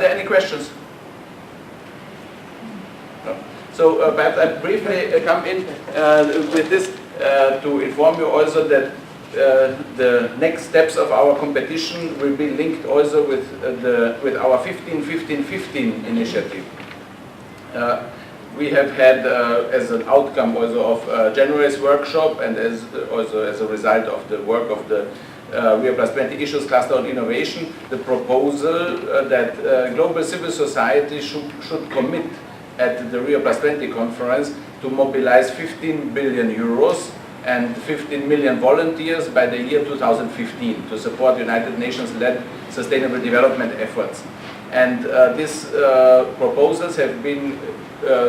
there any questions? No. So perhaps I briefly come in with this to inform you also that the next steps of our competition will be linked also with our 15-15-15 initiative. We have had as an outcome also of January's workshop and also as a result of the work of the Rio+20 Issues Cluster on Innovation, the proposal that global civil society should commit at the Rio+20 conference to mobilize 15 billion euros and 15 million volunteers by the year 2015 to support United Nations-led sustainable development efforts. And these proposals have been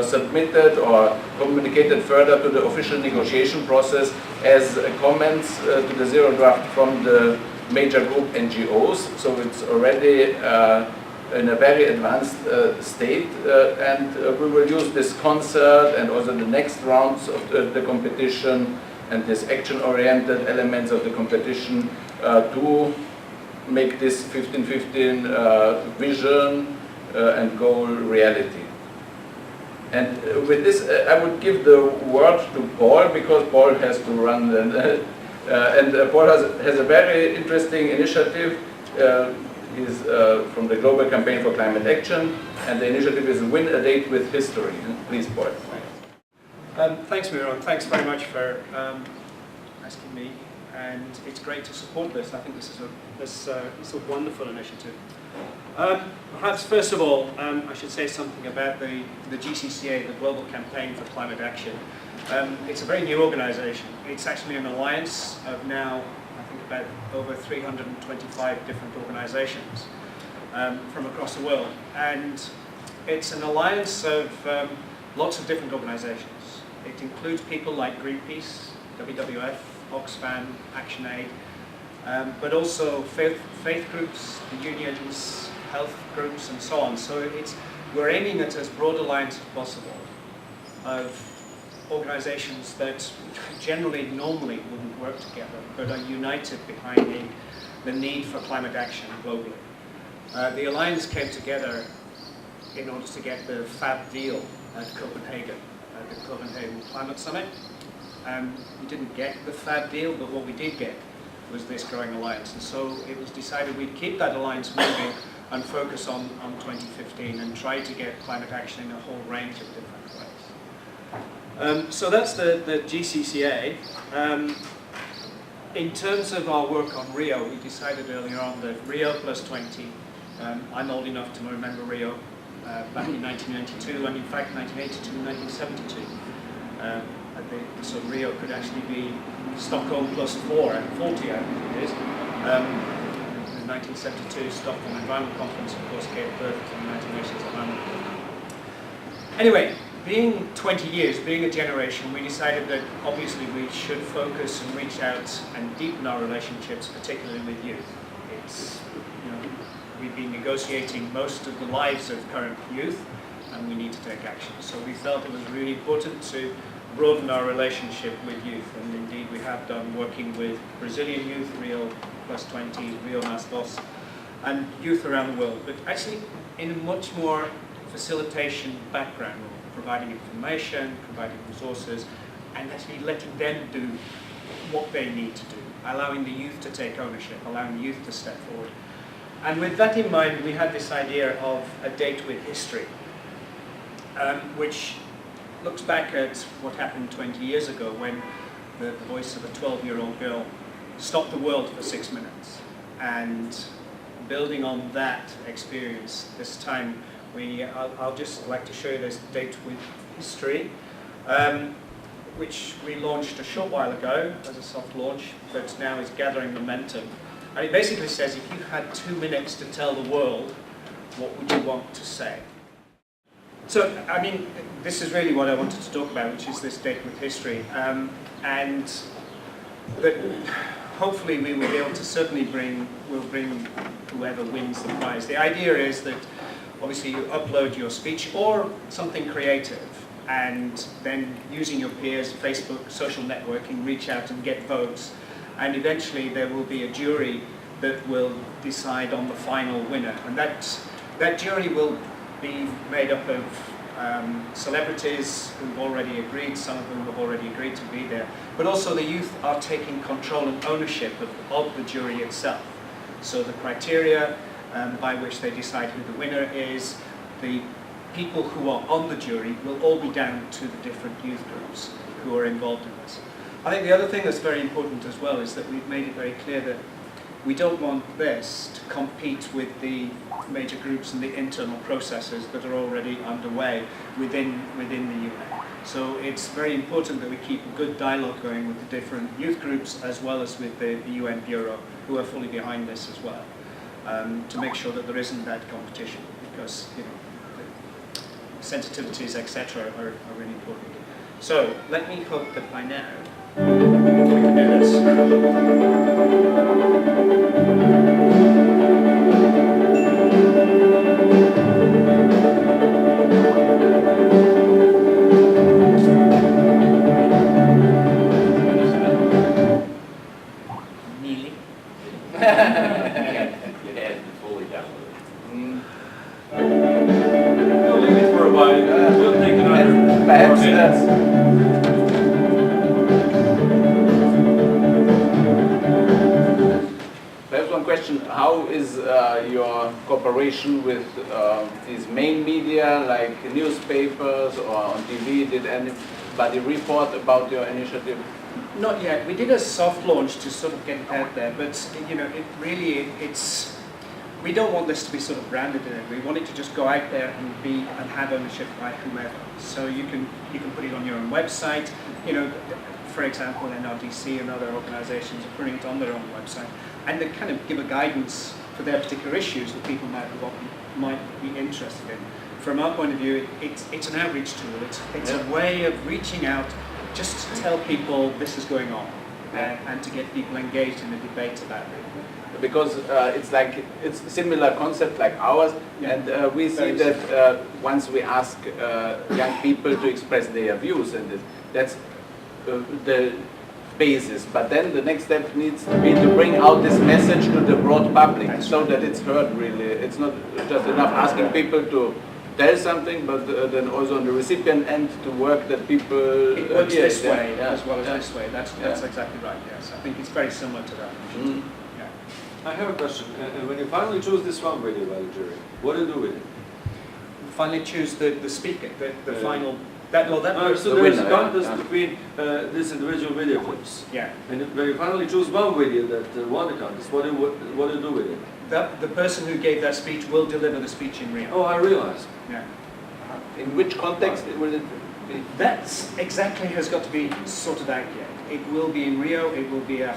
submitted or communicated further to the official negotiation process as comments to the zero draft from the major group NGOs. So it's already in a very advanced state, and we will use this concert and also the next rounds of the competition and this action-oriented elements of the competition to make this 15-15 vision and goal reality. And with this, I would give the word to Paul, because Paul has to run, and Paul has a very interesting initiative. He's from the Global Campaign for Climate Action, and the initiative is Win a Date with History. Please, Paul. Thanks, Miron. Thanks very much for asking me, and it's great to support this. I think this is a wonderful initiative. Perhaps first of all, I should say something about the GCCA, the Global Campaign for Climate Action. It's a very new organisation. It's actually an alliance of now, I think, about over 325 different organisations from across the world, and it's an alliance of lots of different organisations. It includes people like Greenpeace, WWF, Oxfam, ActionAid, but also faith groups, the unions, health groups, and so on. So we're aiming at as broad a alliance as possible of organisations that generally, normally wouldn't work together, but are united behind the need for climate action globally. The alliance came together in order to get the FAB deal at Copenhagen, at the Copenhagen Climate Summit. We didn't get the FAB deal, but what we did get was this growing alliance. And so it was decided we'd keep that alliance moving and focus on 2015 and try to get climate action in a whole range of different ways. So that's the GCCA. In terms of our work on Rio, we decided earlier on that Rio+20, I'm old enough to remember Rio back in 1992, and in fact 1982 and 1972. So Rio could actually be Stockholm plus 40, I think it is. The 1972 Stockholm Environment Conference, of course, gave birth to the United Nations Environment. Anyway, being 20 years, being a generation, we decided that obviously we should focus and reach out and deepen our relationships, particularly with youth. It's, we've been negotiating most of the lives of current youth, and we need to take action. So we felt it was really important to broaden our relationship with youth, and indeed we have done, working with Brazilian youth, Rio+20, Rio Más Dos, and youth around the world, but actually in a much more facilitation background, providing information, providing resources, and actually letting them do what they need to do, allowing the youth to take ownership, allowing the youth to step forward. And with that in mind, we had this idea of a date with history, which looks back at what happened 20 years ago when the voice of a 12-year-old girl stopped the world for 6 minutes. And building on that experience, this time I'll just like to show you this date with history, which we launched a short while ago as a soft launch, but now is gathering momentum. And it basically says, if you had 2 minutes to tell the world, what would you want to say? So, I mean, this is really what I wanted to talk about, which is this date with history, and that hopefully we will be able to we'll bring whoever wins the prize. The idea is that obviously you upload your speech or something creative, and then using your peers, Facebook, social networking, reach out and get votes, and eventually there will be a jury that will decide on the final winner, and that That jury will be made up of celebrities who've already agreed, some of them have already agreed to be there, but also the youth are taking control and ownership of the jury itself. So the criteria by which they decide who the winner is, the people who are on the jury will all be down to the different youth groups who are involved in this. I think the other thing that's very important as well is that we've made it very clear that we don't want this to compete with the major groups and the internal processes that are already underway within the UN. So it's very important that we keep a good dialogue going with the different youth groups as well as with the UN Bureau, who are fully behind this as well, to make sure that there isn't that competition, because the sensitivities, etc., are really important. So let me hope that by now we can do this. Nearly. Fully downloaded. We'll leave it for a while. We'll take another. Perhaps one question: how is your cooperation with these main media, like newspapers or on TV? Did anybody report about your initiative? Not yet. We did a soft launch to sort of get it out there, but it's we don't want this to be sort of branded in it. We want it to just go out there and have ownership by whomever. So you can put it on your own website. For example, NRDC and other organisations are putting it on their own website, and they kind of give a guidance for their particular issues that people might be interested in. From our point of view, it's an outreach tool. It's a way of reaching out, just to tell people this is going on, and to get people engaged in a debate about it. Because it's a similar concept like ours, and we see that once we ask young people to express their views, and that's the basis. But then the next step needs to be to bring out this message to the broad public, so that it's heard really. It's not just enough asking people to tell something, but then also on the recipient end to work that people... It works this way as well as this way. That's exactly right, yes. I think it's very similar to that. Mm. I have a question. When you finally choose this one video by the jury, what do you do with it? Finally choose the speaker, the final... So there is a contest yeah. between these individual video clips. Yeah. And when you finally choose one video that won the contest, what do you do with it? The person who gave that speech will deliver the speech in Rio. Oh, I realize. Yeah. In which context will it be? That's exactly has got to be sorted out yet. It will be in Rio. It will be a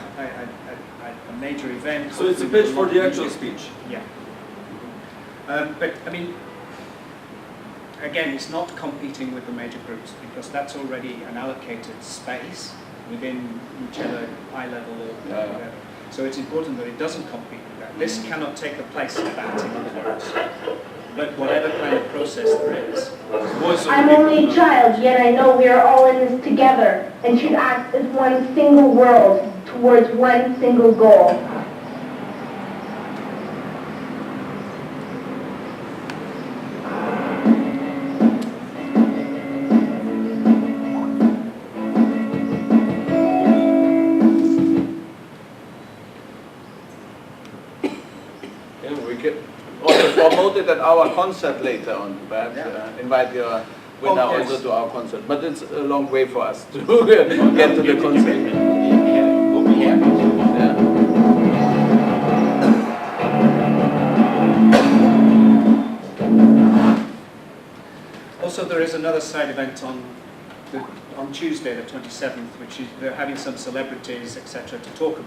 major event. So it's a pitch for the actual speech. Yeah. But I mean, again, it's not competing with the major groups, because that's already an allocated space within whichever eye level or whatever. So it's important that it doesn't compete with that. This cannot take the place of that, in other words. But whatever kind of process there is. I'm only a child, yet I know we are all in this together and should act as one single world towards one single goal. Promote it at our concert later on. Perhaps invite your winner also to our concert. But it's a long way for us to get to the concert. Also, there is another side event on Tuesday, the 27th, which is they're having some celebrities, etc., to talk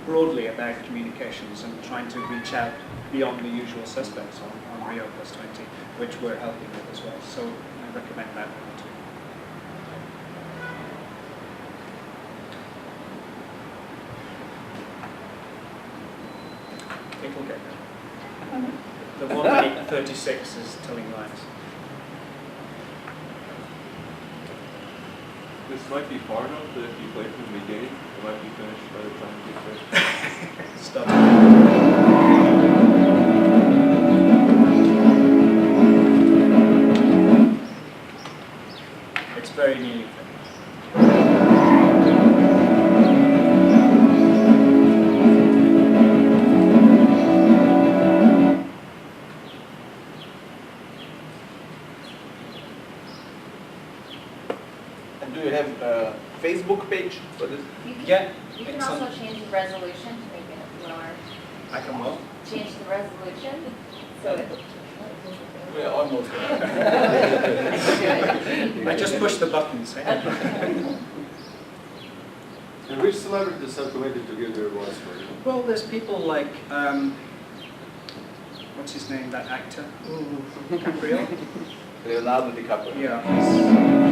broadly about communications and trying to reach out beyond the usual suspects on Rio+20, which we're helping with as well. So I recommend that one too. It will get there. The 1:36 is telling lies. This might be far enough that if you play from the beginning, it might be finished by the time you get finished. Stop. page for this? Yeah. You can it's on- also change the resolution to make it lower. I can what? Change the resolution, so it, We are almost there. I just push the buttons. Eh? And which celebrities have committed to give their awards for you? Well, there's people like, what's his name, that actor? DiCaprio? Leonardo DiCaprio. Yeah,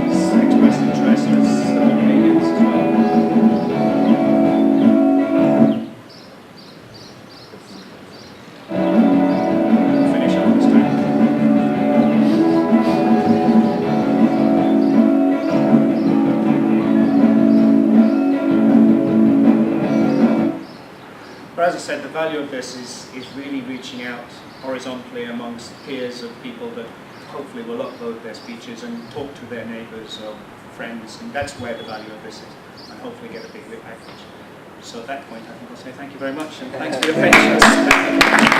he's expressed interest as Canadians as well. Finish up this time. But as I said, the value of this is really reaching out horizontally amongst peers of people that hopefully will upload their speeches and talk to their neighbours or friends, and that's where the value of this is, and hopefully get a big package. So at that point, I think I'll say thank you very much, and thanks for your patience.